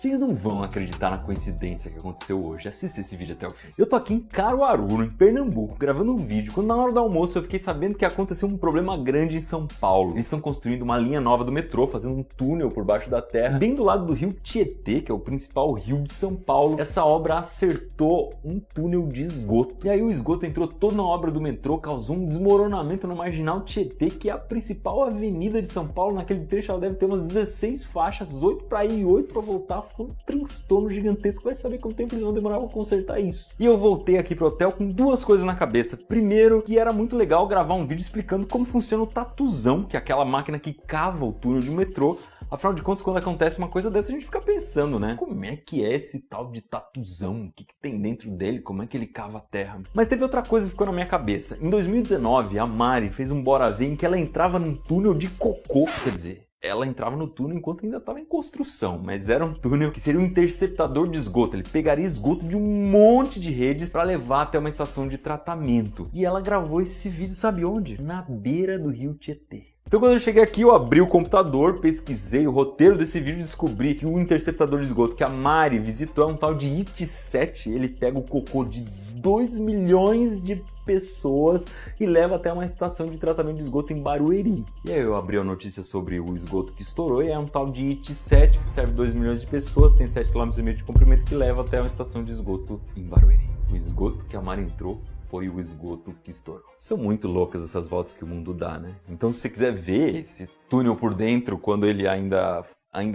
Vocês não vão acreditar na coincidência que aconteceu hoje. Assista esse vídeo até o fim. Eu tô aqui em Caruaru, em Pernambuco, gravando um vídeo, quando na hora do almoço eu fiquei sabendo que aconteceu um problema grande em São Paulo. Eles estão construindo uma linha nova do metrô, fazendo um túnel por baixo da terra, bem do lado do rio Tietê, que é o principal rio de São Paulo. Essa obra acertou um túnel de esgoto. E aí o esgoto entrou todo na obra do metrô, causou um desmoronamento no Marginal Tietê, que é a principal avenida de São Paulo. Naquele trecho ela deve ter umas 16 faixas, 8 para ir e 8 para voltar. Foi um transtorno gigantesco. Vai saber quanto tempo eles vão demorar para consertar isso. E eu voltei aqui pro hotel com duas coisas na cabeça. Primeiro, que era muito legal gravar um vídeo explicando como funciona o tatuzão, que é aquela máquina que cava o túnel de metrô. Afinal de contas, quando acontece uma coisa dessa, a gente fica pensando, né? Como é que é esse tal de tatuzão? O que tem dentro dele? Como é que ele cava a terra? Mas teve outra coisa que ficou na minha cabeça. Em 2019, a Mari fez um Bora Ver em que ela entrava num túnel de cocô. Quer dizer, ela entrava no túnel enquanto ainda estava em construção, mas era um túnel que seria um interceptador de esgoto. Ele pegaria esgoto de um monte de redes para levar até uma estação de tratamento. E ela gravou esse vídeo, sabe onde? Na beira do rio Tietê. Então quando eu cheguei aqui, eu abri o computador, pesquisei o roteiro desse vídeo e descobri que o interceptador de esgoto que a Mari visitou é um tal de IT7. Ele pega o cocô de 2 milhões de pessoas e leva até uma estação de tratamento de esgoto em Barueri. E aí eu abri a notícia sobre o esgoto que estourou e é um tal de IT7 que serve 2 milhões de pessoas, tem 7,5 km de comprimento, que leva até uma estação de esgoto em Barueri. O esgoto que a Mari entrou foi o esgoto que estourou. São muito loucas essas voltas que o mundo dá, né? Então se você quiser ver esse túnel por dentro, quando ele ainda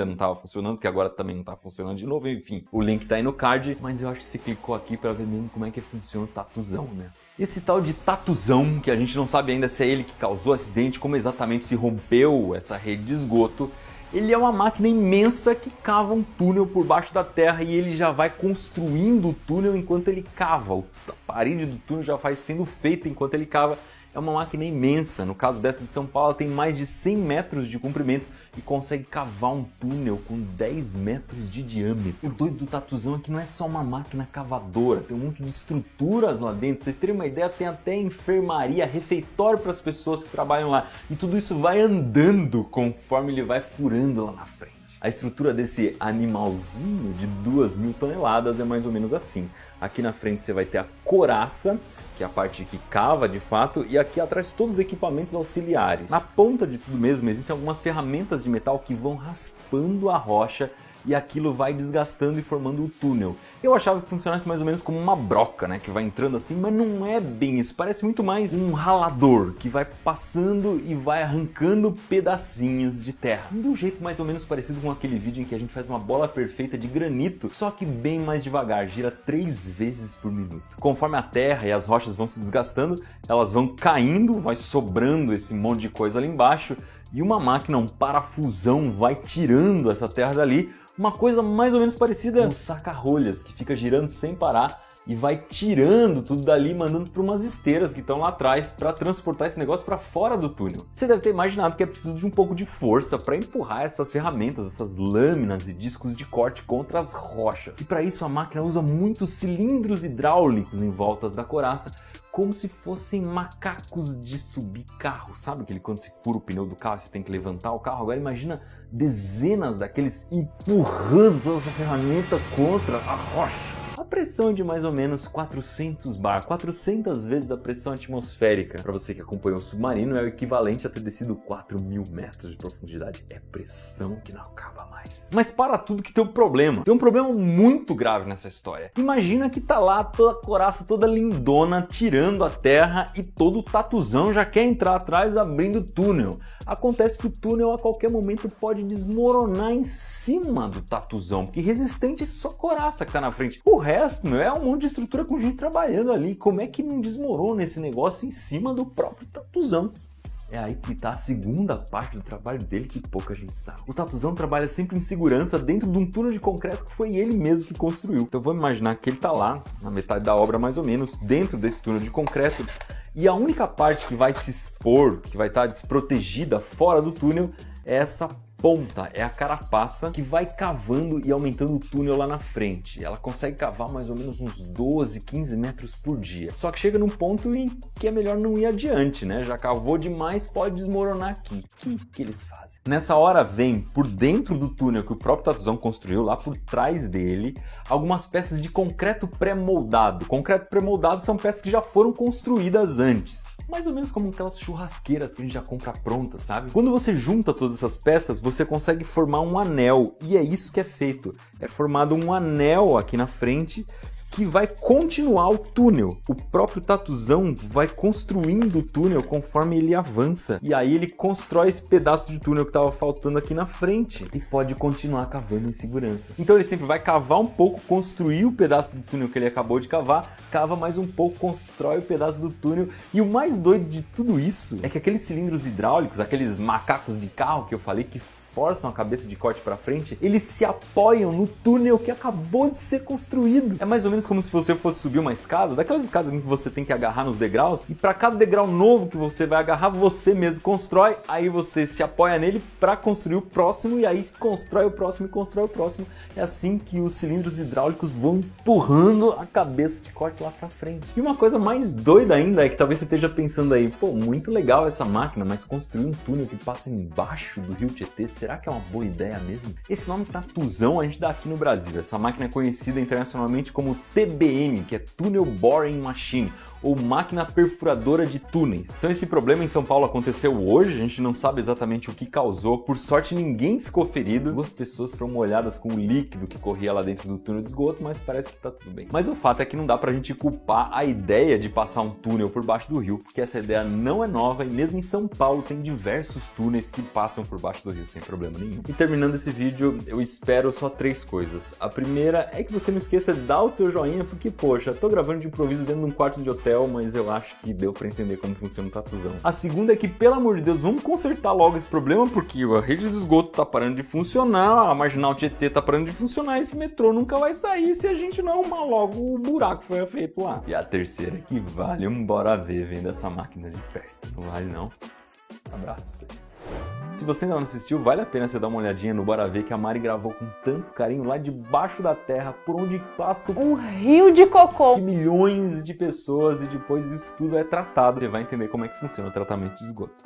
não estava funcionando, que agora também não está funcionando de novo, enfim, o link tá aí no card, mas eu acho que você clicou aqui para ver mesmo como é que funciona o tatuzão, né? Esse tal de tatuzão, que a gente não sabe ainda se é ele que causou o acidente, como exatamente se rompeu essa rede de esgoto, ele é uma máquina imensa que cava um túnel por baixo da terra e ele já vai construindo o túnel enquanto ele cava. A parede do túnel já vai sendo feita enquanto ele cava. É uma máquina imensa. No caso dessa de São Paulo, ela tem mais de 100 metros de comprimento e consegue cavar um túnel com 10 metros de diâmetro. O doido do tatuzão é que não é só uma máquina cavadora, tem um monte de estruturas lá dentro. Pra vocês terem uma ideia, tem até enfermaria, refeitório para as pessoas que trabalham lá. E tudo isso vai andando conforme ele vai furando lá na frente. A estrutura desse animalzinho de 2.000 toneladas é mais ou menos assim. Aqui na frente você vai ter a coraça, que é a parte que cava de fato, e aqui atrás todos os equipamentos auxiliares. Na ponta de tudo mesmo existem algumas ferramentas de metal que vão raspando a rocha e aquilo vai desgastando e formando o túnel. Eu achava que funcionasse mais ou menos como uma broca, né, que vai entrando assim, mas não é bem isso. Parece muito mais um ralador que vai passando e vai arrancando pedacinhos de terra. De um jeito mais ou menos parecido com aquele vídeo em que a gente faz uma bola perfeita de granito, só que bem mais devagar, gira 3 vezes por minuto. Conforme a terra e as rochas vão se desgastando, elas vão caindo, vai sobrando esse monte de coisa ali embaixo, e uma máquina, um parafusão, vai tirando essa terra dali. Uma coisa mais ou menos parecida com um saca-rolhas, que fica girando sem parar e vai tirando tudo dali, mandando para umas esteiras que estão lá atrás para transportar esse negócio para fora do túnel. Você deve ter imaginado que é preciso de um pouco de força para empurrar essas ferramentas, essas lâminas e discos de corte contra as rochas. E para isso a máquina usa muitos cilindros hidráulicos em voltas da coraça, como se fossem macacos de subir carro. Sabe aquele quando se fura o pneu do carro, você tem que levantar o carro? Agora imagina dezenas daqueles empurrando toda essa ferramenta contra a rocha. A pressão é de mais ou menos 400 bar, 400 vezes a pressão atmosférica. Para você que acompanhou o submarino, é o equivalente a ter descido 4.000 metros de profundidade. É pressão que não acaba mais. Mas para tudo que tem um problema. Tem um problema muito grave nessa história. Imagina que tá lá toda a coraça, toda lindona, tirando a terra e todo o tatuzão já quer entrar atrás abrindo o túnel. Acontece que o túnel a qualquer momento pode desmoronar em cima do tatuzão, porque resistente é só coraça que tá na frente. O resto, meu, é um monte de estrutura com gente trabalhando ali. Como é que não desmorona esse negócio em cima do próprio tatuzão? É aí que tá a segunda parte do trabalho dele que pouca gente sabe. O tatuzão trabalha sempre em segurança dentro de um túnel de concreto que foi ele mesmo que construiu. Então vamos imaginar que ele tá lá, na metade da obra mais ou menos, dentro desse túnel de concreto, e a única parte que vai se expor, que vai estar desprotegida fora do túnel, é essa ponta é a carapaça que vai cavando e aumentando o túnel lá na frente. Ela consegue cavar mais ou menos uns 12, 15 metros por dia. Só que chega num ponto em que é melhor não ir adiante, né? Já cavou demais, pode desmoronar aqui. O que eles fazem? Nessa hora vem, por dentro do túnel que o próprio Tatuzão construiu, lá por trás dele, algumas peças de concreto pré-moldado. Concreto pré-moldado são peças que já foram construídas antes. Mais ou menos como aquelas churrasqueiras que a gente já compra pronta, sabe? Quando você junta todas essas peças, você consegue formar um anel. E é isso que é feito. É formado um anel aqui na frente que vai continuar o túnel. O próprio Tatuzão vai construindo o túnel conforme ele avança. E aí ele constrói esse pedaço de túnel que estava faltando aqui na frente. E pode continuar cavando em segurança. Então ele sempre vai cavar um pouco, construir o pedaço do túnel que ele acabou de cavar, cava mais um pouco, constrói o pedaço do túnel. E o mais doido de tudo isso é que aqueles cilindros hidráulicos, aqueles macacos de carro que eu falei que forçam a cabeça de corte para frente, eles se apoiam no túnel que acabou de ser construído. É mais ou menos como se você fosse subir uma escada, daquelas escadas em que você tem que agarrar nos degraus, e para cada degrau novo que você vai agarrar, você mesmo constrói, aí você se apoia nele para construir o próximo, e aí constrói o próximo e constrói o próximo. É assim que os cilindros hidráulicos vão empurrando a cabeça de corte lá para frente. E uma coisa mais doida ainda é que talvez você esteja pensando aí, pô, muito legal essa máquina, mas construir um túnel que passa embaixo do rio Tietê, será que é uma boa ideia mesmo? Esse nome Tatuzão a gente dá aqui no Brasil. Essa máquina é conhecida internacionalmente como TBM, que é Tunnel Boring Machine, ou máquina perfuradora de túneis. Então esse problema em São Paulo aconteceu hoje, a gente não sabe exatamente o que causou, por sorte ninguém ficou ferido, 2 pessoas foram molhadas com o líquido que corria lá dentro do túnel de esgoto, mas parece que tá tudo bem. Mas o fato é que não dá pra gente culpar a ideia de passar um túnel por baixo do rio, porque essa ideia não é nova e mesmo em São Paulo tem diversos túneis que passam por baixo do rio sem problema nenhum. E terminando esse vídeo, eu espero só 3 coisas. A primeira é que você não esqueça de dar o seu joinha, porque poxa, tô gravando de improviso dentro de um quarto de hotel, mas eu acho que deu pra entender como funciona o Tatuzão. A segunda é que, pelo amor de Deus, vamos consertar logo esse problema, porque a rede de esgoto tá parando de funcionar, a Marginal Tietê tá parando de funcionar, esse metrô nunca vai sair se a gente não arrumar logo o buraco que foi feito lá. E a terceira é que vale um bora ver vendo essa máquina de perto. Não vale não? Abraço pra vocês. Se você ainda não assistiu, vale a pena você dar uma olhadinha no Bora Ver que a Mari gravou com tanto carinho lá debaixo da terra, por onde passa um rio de cocô de milhões de pessoas e depois isso tudo é tratado. Você vai entender como é que funciona o tratamento de esgoto.